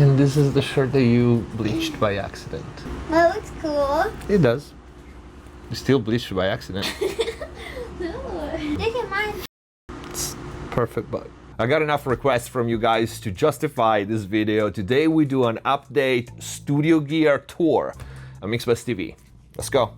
And this is the shirt that you bleached by accident. That looks cool. It does. You still bleached by accident. No. Look at mine. It's perfect, but I got enough requests from you guys to justify this video. Today we do an update studio gear tour on MixbusTV. Let's go.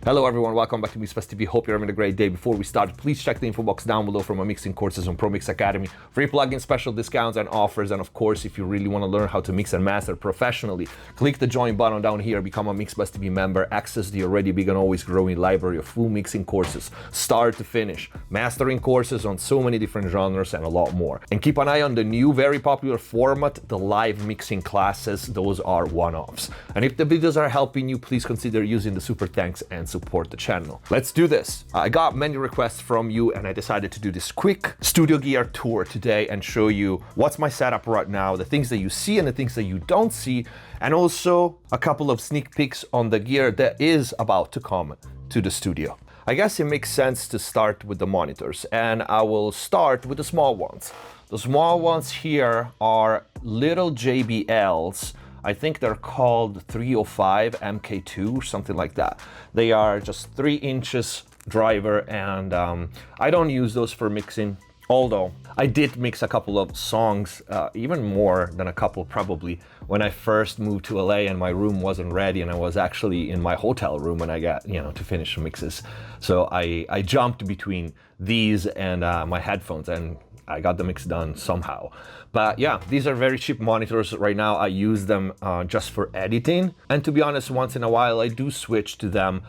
Hello everyone, welcome back to MixbusTV. Hope you're having a great day. Before we start, please check the info box down below for my mixing courses on Pro Mix Academy, free plugin special discounts and offers, and of course, if you really want to learn how to mix and master professionally, click the join button down here, become a MixbusTV member, access the already big and always growing library of full mixing courses, start to finish, mastering courses on so many different genres and a lot more. And keep an eye on the new, very popular format, the live mixing classes. Those are one-offs. And if the videos are helping you, please consider using the super thanks and support the channel. Let's do this. I got many requests from you and I decided to do this quick studio gear tour today and show you what's my setup right now, the things that you see and the things that you don't see, and also a couple of sneak peeks on the gear that is about to come to the studio. I guess it makes sense to start with the monitors, and I will start with the small ones. The small ones here are little JBLs. I think they're called 305 MK2 or something like that. They are just 3 inches driver, and I don't use those for mixing, although I did mix a couple of songs, even more than a couple probably, when I first moved to LA and my room wasn't ready and I was actually in my hotel room when I got, to finish mixes. So I jumped between these and my headphones, and I got the mix done somehow. But yeah, these are very cheap monitors. Right now I use them just for editing. And to be honest, once in a while I do switch to them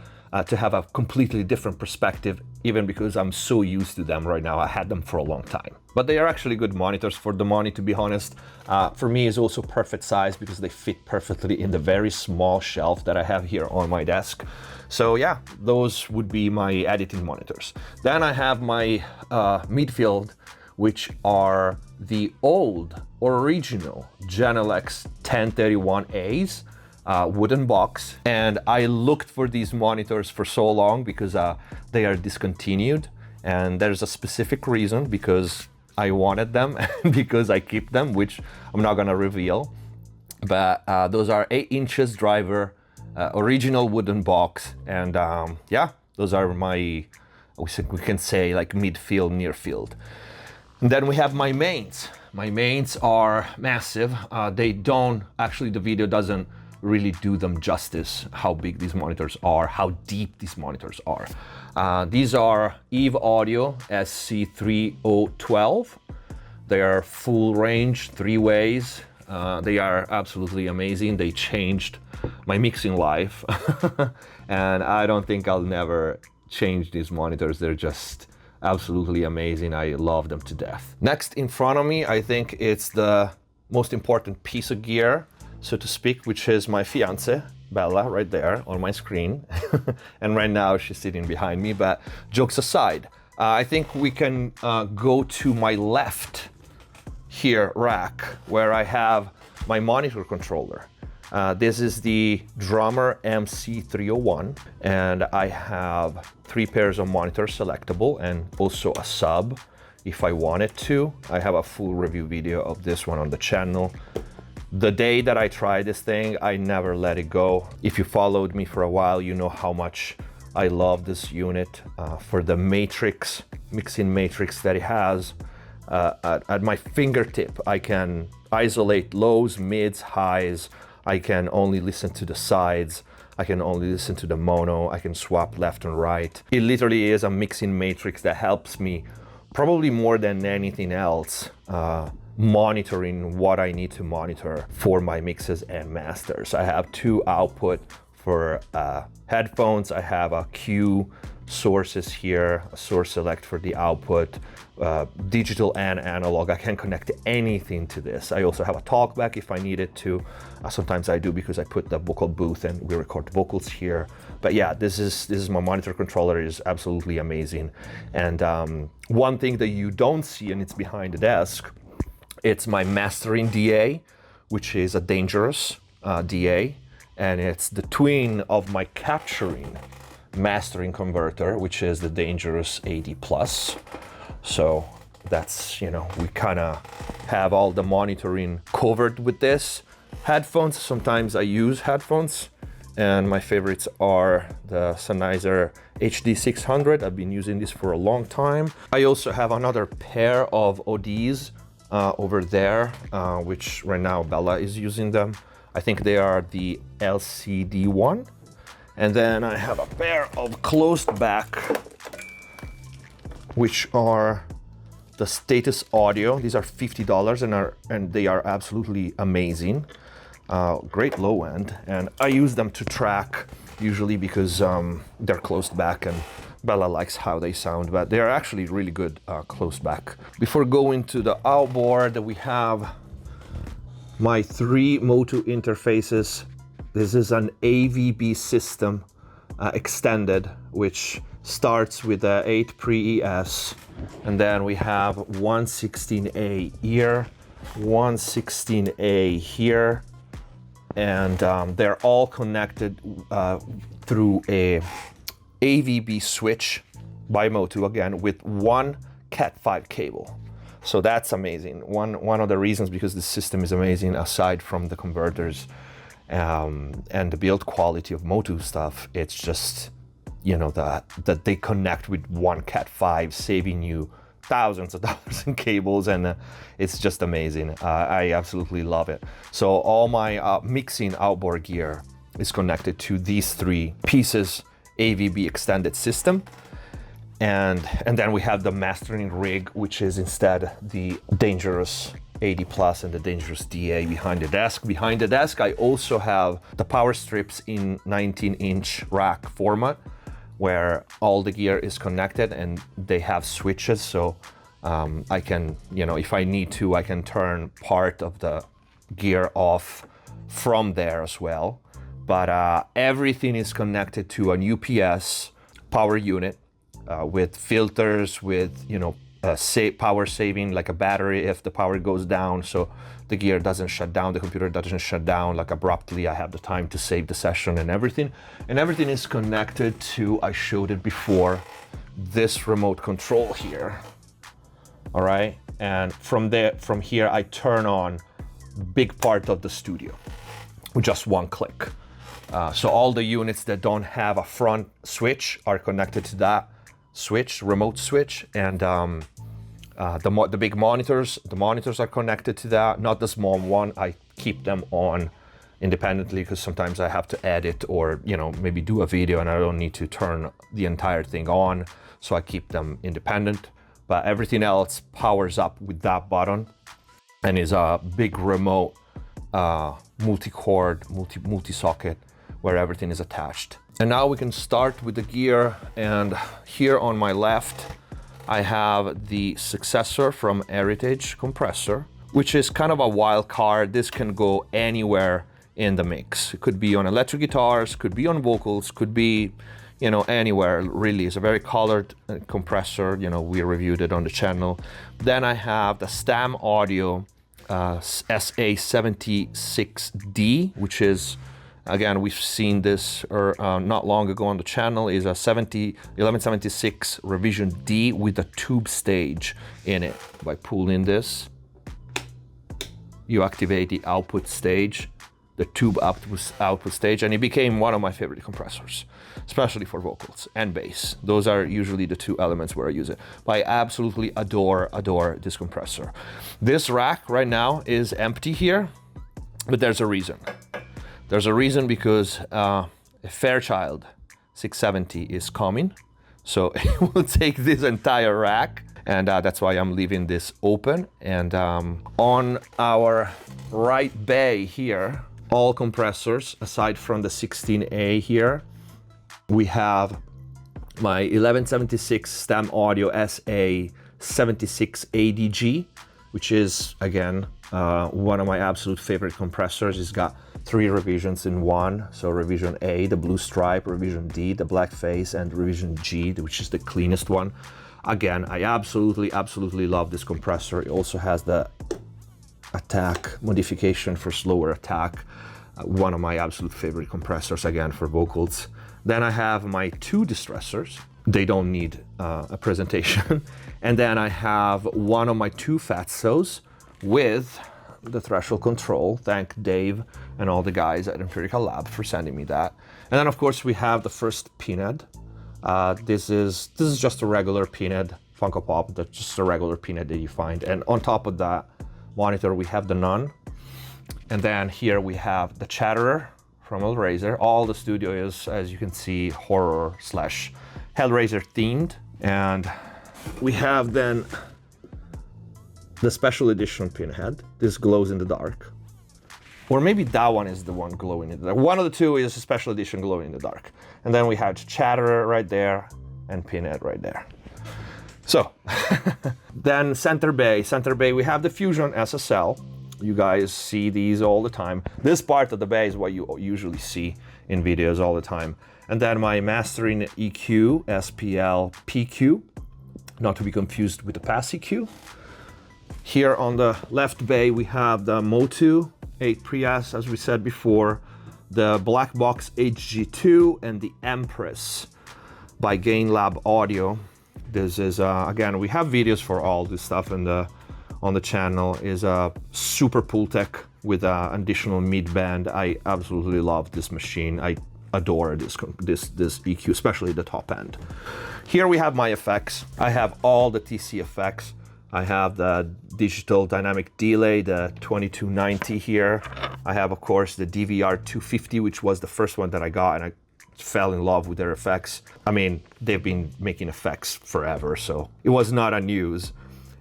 to have a completely different perspective, even because I'm so used to them right now. I had them for a long time. But they are actually good monitors for the money, to be honest. For me, it's also perfect size because they fit perfectly in the very small shelf that I have here on my desk. So yeah, those would be my editing monitors. Then I have my midfield, which are the old original Genelex 1031As, wooden box. And I looked for these monitors for so long because they are discontinued. And there's a specific reason, because I wanted them and because I keep them, which I'm not gonna reveal. But those are 8 inches driver, original wooden box. And yeah, those are my, we can say like midfield, near field. And then we have my mains. My mains are massive. They don't, actually the video doesn't really do them justice, how big these monitors are, how deep these monitors are. These are Eve Audio SC3012. They are full range, 3 ways. They are absolutely amazing. They changed my mixing life. And I don't think I'll never change these monitors. They're just absolutely amazing. I love them to death. Next in front of me, I think it's the most important piece of gear, so to speak, which is my fiance, Bella, right there on my screen. And right now she's sitting behind me, but jokes aside, I think we can go to my left here rack, where I have my monitor controller. This is the Drummer MC301, and I have 3 pairs of monitors selectable and also a sub if I wanted to. I have a full review video of this one on the channel. The day that I tried this thing, I never let it go. If you followed me for a while, you know how much I love this unit for the matrix, mixing matrix that it has. At my fingertip, I can isolate lows, mids, highs. I can only listen to the sides. I can only listen to the mono. I can swap left and right. It literally is a mixing matrix that helps me, probably more than anything else, monitoring what I need to monitor for my mixes and masters. I have 2 output for headphones. I have a Q sources here, a source select for the output, digital and analog. I can connect anything to this. I also have a talkback if I needed to. Sometimes I do because I put the vocal booth and we record vocals here. But yeah, this is my monitor controller. It is absolutely amazing. And one thing that you don't see, and it's behind the desk, it's my mastering DA, which is a dangerous DA, and it's the twin of my capturing mastering converter, which is the Dangerous 80 Plus. So that's, you know, we kind of have all the monitoring covered with this. Headphones, sometimes I use headphones, and my favorites are the Sennheiser HD600. I've been using this for a long time. I also have another pair of ODs over there, which right now Bella is using them. I think they are the LCD one. And then I have a pair of closed back, which are the Status Audio. These are $50 and they are absolutely amazing. Great low end, and I use them to track usually because they're closed back and Bella likes how they sound, but they're actually really good closed back. Before going to the outboard, we have my 3 Motu interfaces. This is an AVB System extended, which starts with the 8 pre-ES, and then we have 116A here, 116A here, and they're all connected through a AVB switch by Motu, again with one Cat5 cable. So that's amazing. One of the reasons because the system is amazing, aside from the converters and the build quality of Motu stuff, it's just, you know, that they connect with one Cat5, saving you thousands of dollars in cables, and it's just amazing. I absolutely love it. So all my mixing outboard gear is connected to these 3 pieces AVB extended system, and then we have the mastering rig, which is instead the Dangerous 80 Plus and the Dangerous DA behind the desk. Behind the desk, I also have the power strips in 19-inch rack format, where all the gear is connected and they have switches, so I can, you know, if I need to, I can turn part of the gear off from there as well. But everything is connected to an UPS power unit with filters, with, you know, power saving, like a battery if the power goes down, so the gear doesn't shut down, the computer doesn't shut down like abruptly. I have the time to save the session and everything. And everything is connected to, I showed it before, this remote control here. All right, and from here I turn on big part of the studio with just one click. So all the units that don't have a front switch are connected to that switch, remote switch, and the big monitors, the monitors are connected to that, not the small one. I keep them on independently because sometimes I have to edit or, you know, maybe do a video and I don't need to turn the entire thing on, so I keep them independent. But everything else powers up with that button and is a big remote multi-cord, multi-socket where everything is attached. And now we can start with the gear, and here on my left I have the successor from Heritage compressor, which is kind of a wild card. This can go anywhere in the mix. It could be on electric guitars, could be on vocals, could be, you know, anywhere really. It's a very colored compressor, you know, we reviewed it on the channel. Then I have the Stam Audio SA76D, which is, again, we've seen this not long ago on the channel, is a 1176 Revision D with a tube stage in it. By pulling this, you activate the output stage, the tube output stage, and it became one of my favorite compressors, especially for vocals and bass. Those are usually the 2 elements where I use it. But I absolutely adore this compressor. This rack right now is empty here, but there's a reason. There's a reason because a Fairchild 670 is coming, so it will take this entire rack, and that's why I'm leaving this open. And on our right bay here, all compressors, aside from the 16A here, we have my 1176 Stam Audio SA76 ADG, which is, again, one of my absolute favorite compressors. It's got 3 revisions in one. So revision A, the blue stripe, revision D, the black face, and revision G, which is the cleanest one. Again, I absolutely love this compressor. It also has the attack modification for slower attack. One of my absolute favorite compressors, again, for vocals. Then I have my 2 distressors. they don't need a presentation. And then I have one of my 2 Fatsos with the threshold control. Thank Dave and all the guys at Empirical Lab for sending me that. And then of course we have the first pinhead. This is just a regular pinhead Funko Pop. That's just a regular pinhead that you find. And on top of that monitor we have the Nun. And then here we have the Chatterer from Hellraiser. All the studio is, as you can see, horror / Hellraiser themed. And we have then the special edition pinhead. This glows in the dark. Or maybe that one is the one glowing in the dark. One of the two is a special edition glowing in the dark. And then we have Chatterer right there and pinhead right there. So, then Center Bay. Center Bay, we have the Fusion SSL. You guys see these all the time. This part of the bay is what you usually see in videos all the time. And then my mastering EQ, SPL PQ, not to be confused with the Pass EQ. Here on the left bay, we have the Motu 8 Pre-S, as we said before, the Black Box HG2, and the Empress by Gain Lab Audio. This is, again, we have videos for all this stuff on the channel. Is a super Pultec with an additional mid-band. I absolutely love this machine. I adore this EQ, especially the top end. Here we have my effects. I have all the TC effects. I have the digital dynamic delay, the 2290 here. I have, of course, the DVR 250, which was the first one that I got, and I fell in love with their effects. I mean, they've been making effects forever, so it was not a news.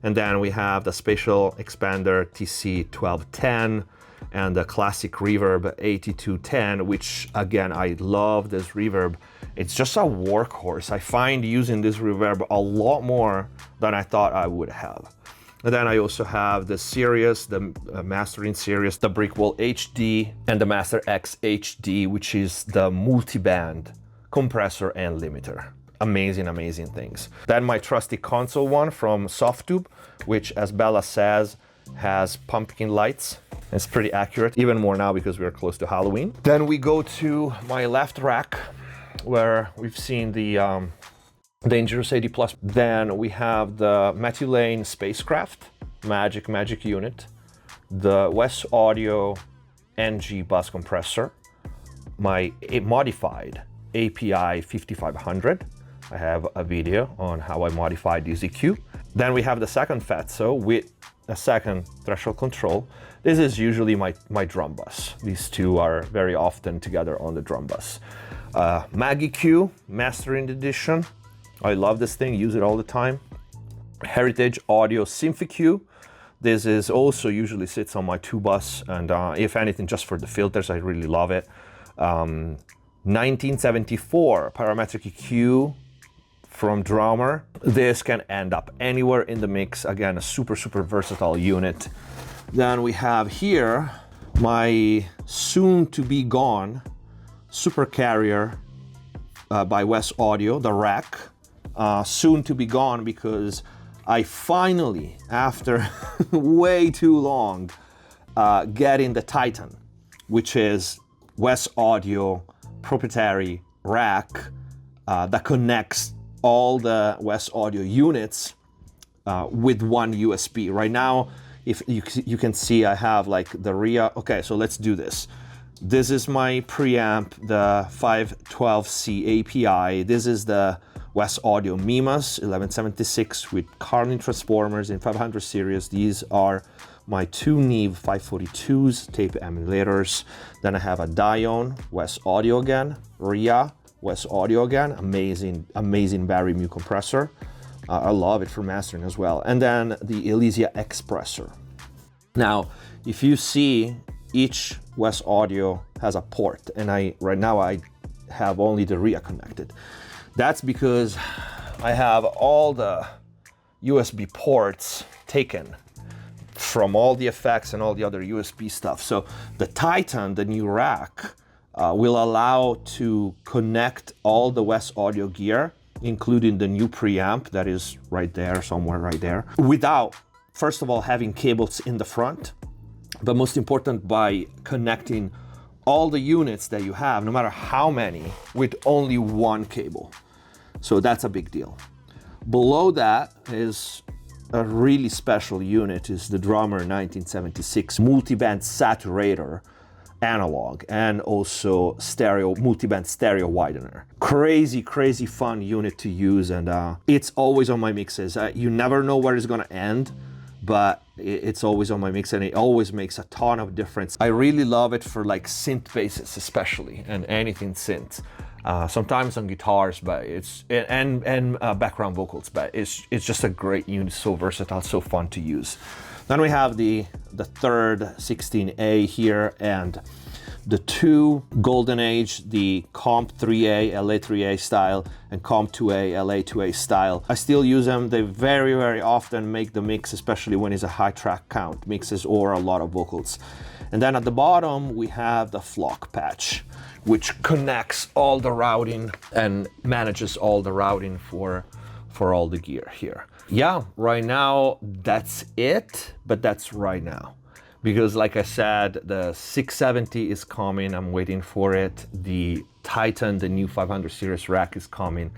And then we have the Spatial Expander TC 1210 and the classic reverb 8210, which again, I love this reverb. It's just a workhorse. I find using this reverb a lot more than I thought I would have. And then I also have the Sirius, the Mastering Sirius, the Brickwall HD, and the Master X HD, which is the multi-band compressor and limiter. Amazing, amazing things. Then my trusty console one from Softtube, which, as Bella says, has pumpkin lights. It's pretty accurate, even more now because we're close to Halloween. Then we go to my left rack, where we've seen the Dangerous 80 Plus. Then we have the Matthew Lane Spacecraft Magic unit, the Wes Audio NG bus compressor, my modified API 5500. I have a video on how I modified this EQ. Then we have the second Fatso with a second threshold control. This is usually my drum bus. These two are very often together on the drum bus. Mag EQ, Mastering Edition. I love this thing, use it all the time. Heritage Audio SymphEQ. This is also usually sits on my 2 bus, and if anything, just for the filters, I really love it. 1974 Parametric EQ from Drummer. This can end up anywhere in the mix. Again, a super versatile unit. Then we have here my soon to be gone Super Carrier by Wes Audio, the Rack. Soon to be gone because I finally, after way too long, getting the Titan, which is Wes Audio proprietary rack that connects all the Wes Audio units with one USB. Right now, if you can see, I have like the RIA. Okay, so let's do this. This is my preamp, the 512C API. This is the Wes Audio Mimas 1176 with Carlin transformers in 500 series. These are my 2 Neve 542s, tape emulators. Then I have a Dione, Wes Audio again, RIA, Wes Audio again, amazing Barry Mu compressor. I love it for mastering as well. And then the Elysia Expressor. Now, if you see, each Wes Audio has a port, and right now I have only the RIA connected. That's because I have all the USB ports taken from all the effects and all the other USB stuff. So the Titan, the new rack, will allow to connect all the Wes Audio gear, including the new preamp that is right there, somewhere right there, without, first of all, having cables in the front, but most important, by connecting all the units that you have, no matter how many, with only one cable. So that's a big deal. Below that is a really special unit, is the Drummer 1976 multiband saturator analog and also stereo multiband stereo widener. Crazy fun unit to use, and it's always on my mixes. You never know where it's gonna end, but it's always on my mix, and it always makes a ton of difference. I really love it for like synth basses especially, and anything synth. Sometimes on guitars, but it's and background vocals, but it's just a great unit, so versatile, so fun to use. Then we have the third 16A here, and the two Golden Age, the Comp 3A, LA 3A style, and Comp 2A, LA 2A style. I still use them. They very often make the mix, especially when it's a high track count mixes or a lot of vocals. And then at the bottom, we have the Flock patch, which connects all the routing and manages all the routing for all the gear here. Yeah, right now, that's it, but that's right now. Because like I said, the 670 is coming, I'm waiting for it. The Titan, the new 500 series rack is coming,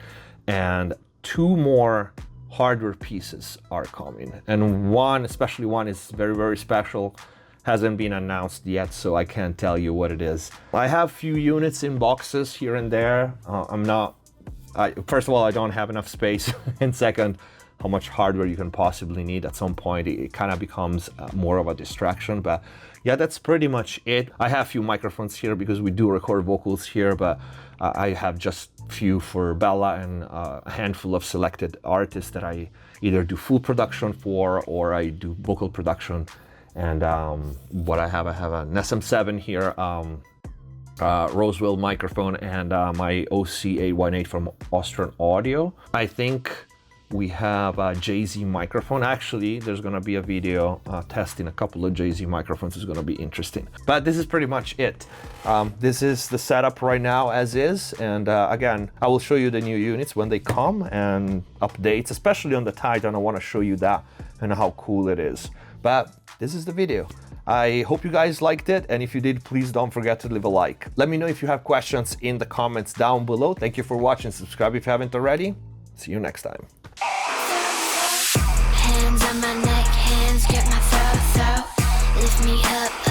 and two more hardware pieces are coming. And one, especially one, is very special. Hasn't been announced yet, so I can't tell you what it is. I have few units in boxes here and there. First of all, I don't have enough space, and second, how much hardware you can possibly need. At some point it kind of becomes more of a distraction, but yeah, that's pretty much it. I have few microphones here because we do record vocals here, but I have just few for Bella and a handful of selected artists that I either do full production for or I do vocal production. And what I have an SM7 here, Roswell microphone, and my OC818 from Austrian Audio. I think we have a JZ microphone. Actually, there's gonna be a video testing a couple of JZ microphones. It's gonna be interesting. But this is pretty much it. This is the setup right now as is. And again, I will show you the new units when they come and updates, especially on the Titan. I wanna show you that and how cool it is. But this is the video. I hope you guys liked it, and if you did, please don't forget to leave a like. Let me know if you have questions in the comments down below. Thank you for watching. Subscribe if you haven't already. See you next time. Hands on my neck, hands grip my throat, lift me up.